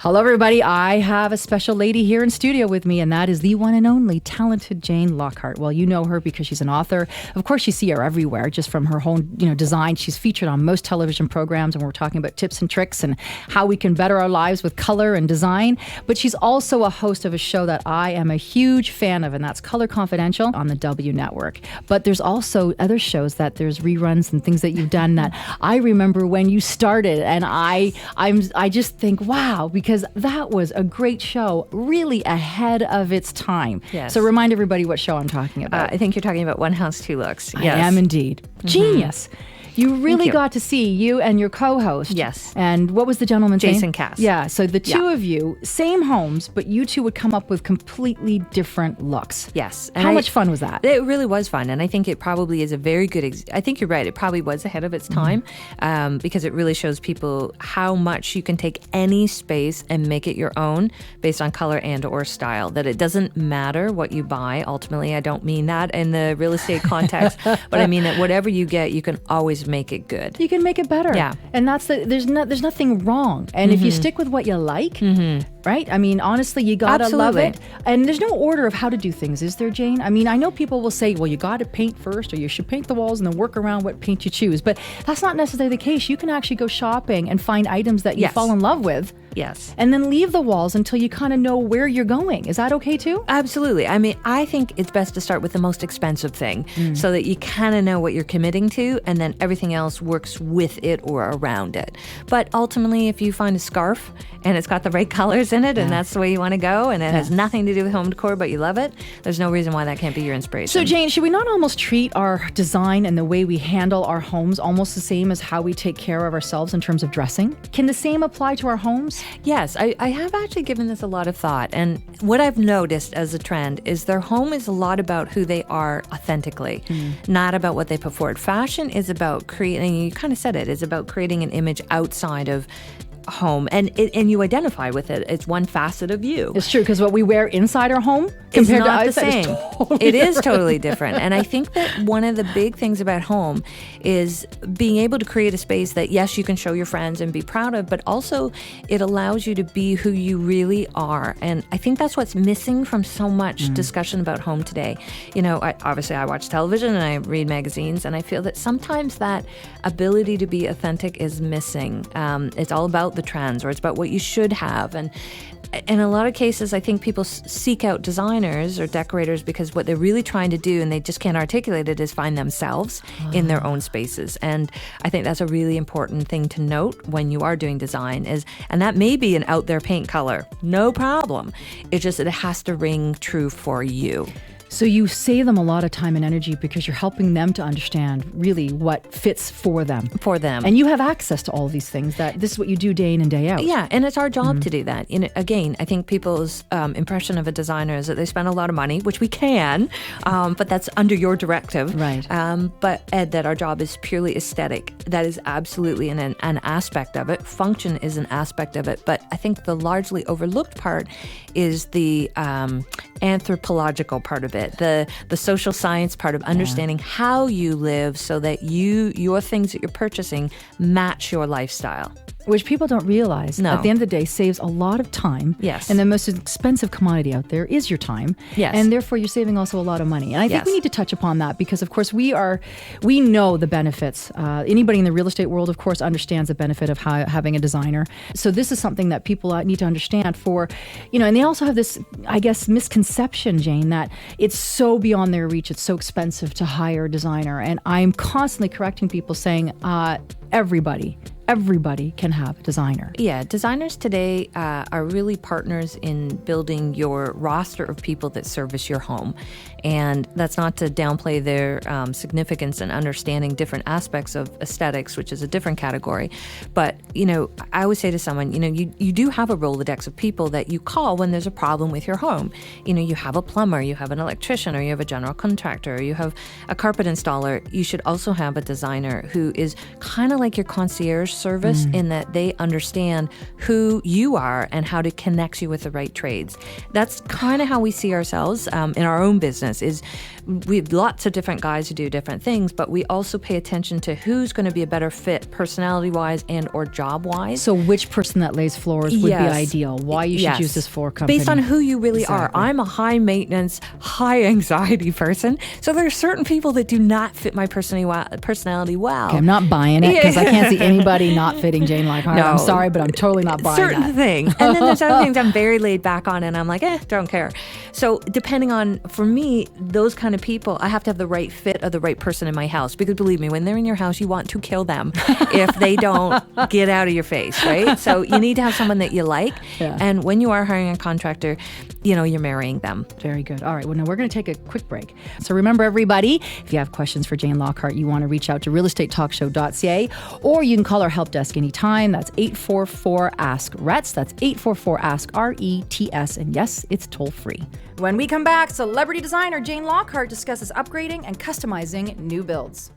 Hello, everybody. I have a special lady here in studio with me, and that is the one and only talented Jane Lockhart. Well, you know her because she's an author. Of course, you see her everywhere, just from her whole, design. She's featured on most television programs, and we're talking about tips and tricks and how we can better our lives with color and design. But she's also a host of a show that I am a huge fan of, and that's Color Confidential on the W Network. But there's also other shows that there's reruns and things that you've done that I remember when you started, and I just think, wow, because that was a great show, really ahead of its time. Yes. So remind everybody what show I'm talking about. I think you're talking about One House, Two Looks. I am indeed. Genius. You really got to see you and your co-host. Yes. And what was the gentleman's name? Jason Cass. Yeah. So the two of you, same homes, but you two would come up with completely different looks. Yes. And how much fun was that? It really was fun. And I think it probably is a very good, I think you're right. It probably was ahead of its time because it really shows people how much you can take any space and make it your own based on color and or style. That it doesn't matter what you buy. Ultimately, I don't mean that in the real estate context, but I mean that whatever you get, you can always make it good. You can make it better. Yeah. And that's there's nothing wrong. And if you stick with what you like, right? I mean, honestly, you gotta love it. And there's no order of how to do things, is there, Jane? I mean, I know people will say, well, you gotta paint first, or you should paint the walls and then work around what paint you choose. But that's not necessarily the case. You can actually go shopping and find items that you fall in love with. Yes. And then leave the walls until you kind of know where you're going. Is that okay too? Absolutely. I mean, I think it's best to start with the most expensive thing so that you kind of know what you're committing to, and then everything else works with it or around it. But ultimately, if you find a scarf and it's got the right colors in it and that's the way you want to go, and it has nothing to do with home decor, but you love it, there's no reason why that can't be your inspiration. So Jane, should we not almost treat our design and the way we handle our homes almost the same as how we take care of ourselves in terms of dressing? Can the same apply to our homes? Yes, I have actually given this a lot of thought. And what I've noticed as a trend is their home is a lot about who they are authentically, not about what they put forward. Fashion is about creating, you kind of said it, is about creating an image outside of home, and you identify with it. It's one facet of you. It's true, because what we wear inside our home is compared not to the same. It is totally different. And I think that one of the big things about home is being able to create a space that, yes, you can show your friends and be proud of, but also it allows you to be who you really are. And I think that's what's missing from so much discussion about home today. Obviously I watch television and I read magazines, and I feel that sometimes that ability to be authentic is missing. It's all about the trends, or it's about what you should have. And in a lot of cases, I think people seek out designers or decorators because what they're really trying to do, and they just can't articulate it, is find themselves in their own spaces. And I think that's a really important thing to note when you are doing design and that may be an out there paint color, no problem. It's just that it has to ring true for you. So you save them a lot of time and energy because you're helping them to understand really what fits for them. For them. And you have access to all of these things, that this is what you do day in and day out. Yeah, and it's our job to do that. Again, I think people's impression of a designer is that they spend a lot of money, which we can, but that's under your directive. Right. But that our job is purely aesthetic. That is absolutely an aspect of it. Function is an aspect of it. But I think the largely overlooked part is the anthropological part of it. The social science part of understanding how you live so that your things that you're purchasing match your lifestyle. Which people don't realize, at the end of the day, saves a lot of time. Yes. And the most expensive commodity out there is your time. Yes. And therefore, you're saving also a lot of money. And I think we need to touch upon that because, of course, we know the benefits. Anybody in the real estate world, of course, understands the benefit of having a designer. So this is something that people need to understand and they also have this, I guess, misconception, Jane, that it's so beyond their reach, it's so expensive to hire a designer. And I'm constantly correcting people saying, everybody can have a designer. Yeah, designers today are really partners in building your roster of people that service your home. And that's not to downplay their significance in understanding different aspects of aesthetics, which is a different category. But, I always say to someone, you do have a Rolodex of people that you call when there's a problem with your home. You have a plumber, you have an electrician, or you have a general contractor, or you have a carpet installer. You should also have a designer who is kind of like your concierge service in that they understand who you are and how to connect you with the right trades. That's kind of how we see ourselves in our own business. Is we have lots of different guys who do different things, but we also pay attention to who's going to be a better fit personality-wise and or job-wise. So which person that lays floors would be ideal? Why you should use this floor company? Based on who you really are. I'm a high-maintenance, high-anxiety person, so there are certain people that do not fit my personality well. Okay, I'm not buying it because I can't see anybody not fitting Jane Lockhart. No. I'm sorry, but I'm totally not buying certain that. thing. And then there's other things I'm very laid back on, and I'm like, don't care. So depending on, for me, those kind of people, I have to have the right fit of the right person in my house. Because believe me, when they're in your house, you want to kill them if they don't get out of your face, right? So you need to have someone that you like. Yeah. And when you are hiring a contractor, you're marrying them. Very good. All right. Well, now we're going to take a quick break. So remember, everybody, if you have questions for Jane Lockhart, you want to reach out to realestatetalkshow.ca, or you can call our help desk anytime. That's 844-ASK-RETS. That's 844-ASK-RETS. And yes, it's toll free. When we come back, celebrity designer Jane Lockhart discusses upgrading and customizing new builds.